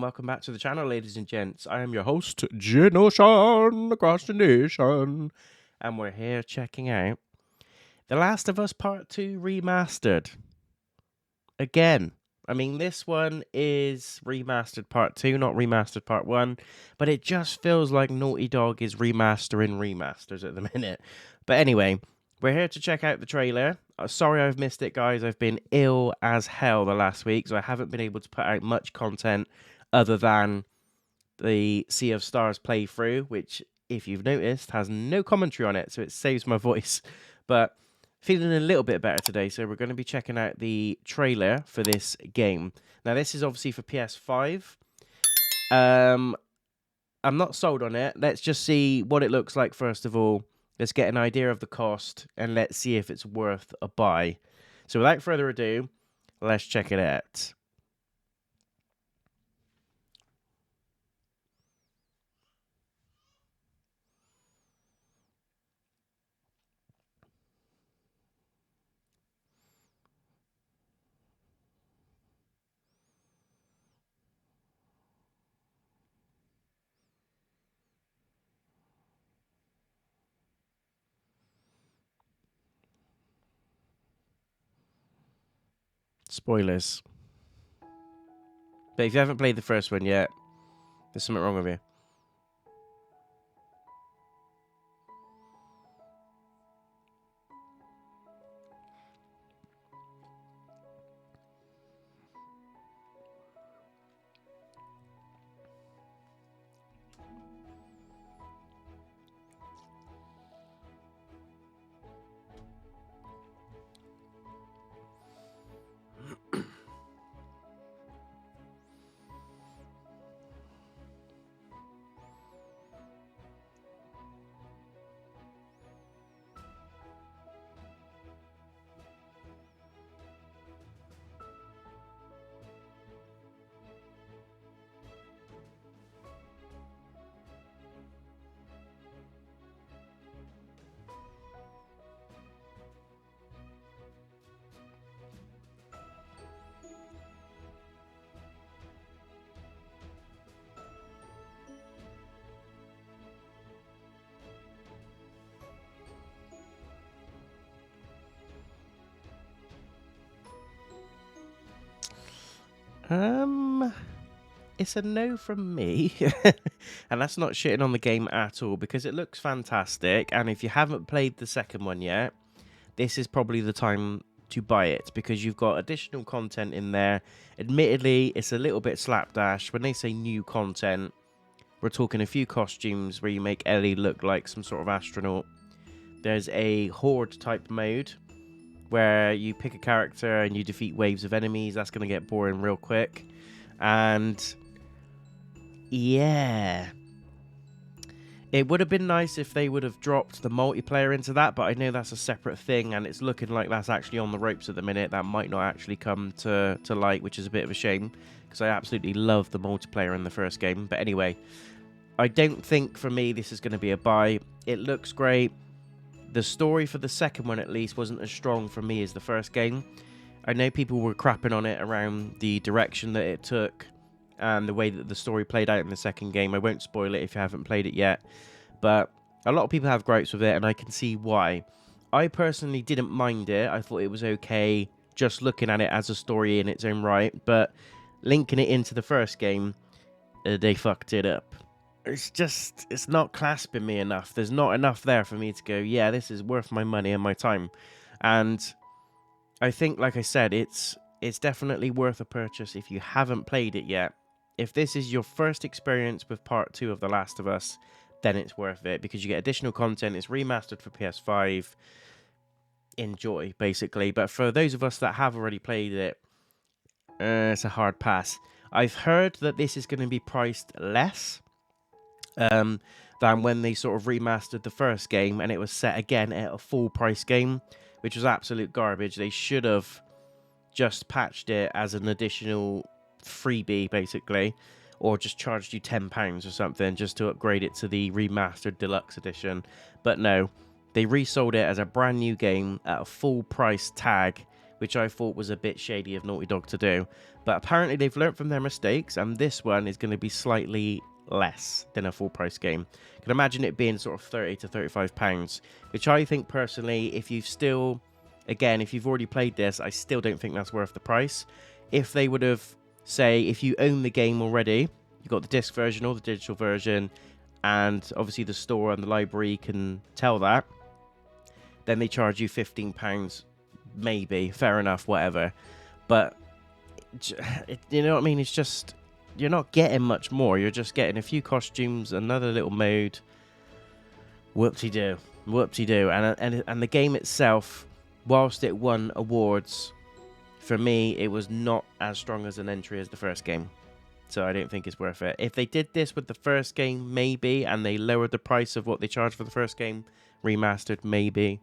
and welcome back to the channel, ladies and gents. I am your host, JayNotion, across the nation, and we're here checking out The Last of Us Part 2 Remastered. Again, I mean, this one is Remastered Part 2, not Remastered Part 1, but it just feels like Naughty Dog is remastering remasters at the minute. But anyway, we're here to check out the trailer. Sorry I've missed it, guys. I've been ill as hell the last week, so I haven't been able to put out much content other than the Sea of Stars playthrough, which, if you've noticed, has no commentary on it, so it saves my voice. But feeling a little bit better today, so we're going to be checking out the trailer for this game. Now, this is obviously for PS5. I'm not sold on it. Let's just see what it looks like first of all. Let's get an idea of the cost, and let's see if it's worth a buy. So without further ado, let's check it out. Spoilers. But if you haven't played the first one yet, there's something wrong with you. It's a no from me. And that's not shitting on the game at all, because it looks fantastic. And if you haven't played the second one yet, this is probably the time to buy it, because you've got additional content in there. Admittedly, it's a little bit slapdash. When they say new content, we're talking a few costumes where you make Ellie look like some sort of astronaut. There's a horde type mode where you pick a character and you defeat waves of enemies. That's going to get boring real quick. And yeah, it would have been nice if they would have dropped the multiplayer into that, but I know that's a separate thing, and it's looking like that's actually on the ropes at the minute. That might not actually come to light, which is a bit of a shame, because I absolutely love the multiplayer in the first game. But anyway, I don't think for me this is going to be a buy. It looks great. The story for the second one, at least, wasn't as strong for me as the first game. I know people were crapping on it around the direction that it took and the way that the story played out in the second game. I won't spoil it if you haven't played it yet, but a lot of people have gripes with it, and I can see why. I personally didn't mind it. I thought it was okay just looking at it as a story in its own right, but linking it into the first game, they fucked it up. It's not clasping me enough. There's not enough there for me to go, yeah, this is worth my money and my time. And I think, like I said, it's definitely worth a purchase if you haven't played it yet. If this is your first experience with Part 2 of The Last of Us, then it's worth it, because you get additional content. It's remastered for PS5. Enjoy, basically. But for those of us that have already played it, it's a hard pass. I've heard that this is going to be priced less than when they sort of remastered the first game, and it was set again at a full price game, which was absolute garbage. They should have just patched it as an additional freebie, basically, or just charged you £10 or something just to upgrade it to the remastered deluxe edition. But no, they resold it as a brand new game at a full price tag, which I thought was a bit shady of Naughty Dog to do. But apparently they've learned from their mistakes, and this one is going to be slightly less than a full price game. You can imagine it being sort of £30 to £35, which I think personally, if you've still, again, if you've already played this, I still don't think that's worth the price. If they would have, say, if you own the game already, you've got the disc version or the digital version, and obviously the store and the library can tell that, then they charge you £15, maybe, fair enough, whatever. But, you know what I mean, it's just, you're not getting much more. You're just getting a few costumes, another little mode, whoop-de-doo, whoop-de-doo. And the game itself, whilst it won awards, for me, it was not as strong as an entry as the first game. So I don't think it's worth it. If they did this with the first game, maybe, and they lowered the price of what they charged for the first game, remastered, maybe.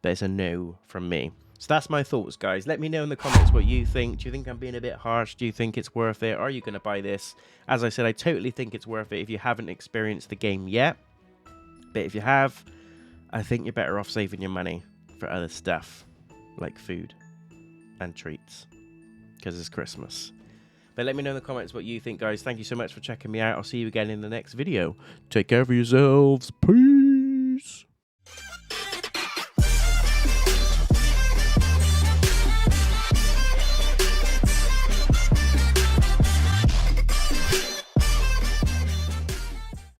But it's a no from me. So that's my thoughts, guys. Let me know in the comments what you think. Do you think I'm being a bit harsh? Do you think it's worth it? Are you going to buy this? As I said, I totally think it's worth it if you haven't experienced the game yet. But if you have, I think you're better off saving your money for other stuff, like food and treats, because it's Christmas. But let me know in the comments what you think, guys. Thank you so much for checking me out. I'll see you again in the next video. Take care of yourselves. Peace.